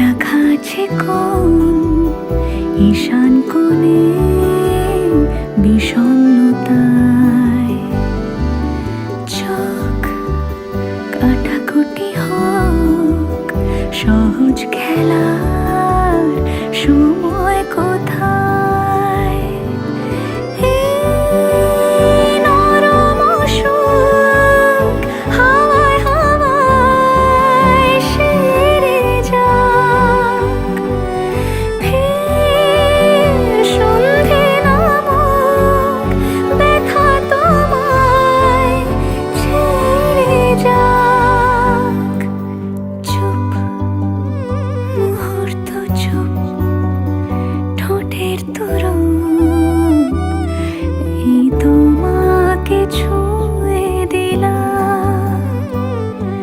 রাখা আছে কোন ঈশান কোণে বিষণ্ণতায়। চোখ কাটাকুটি হোক সহজ খেলার সময়।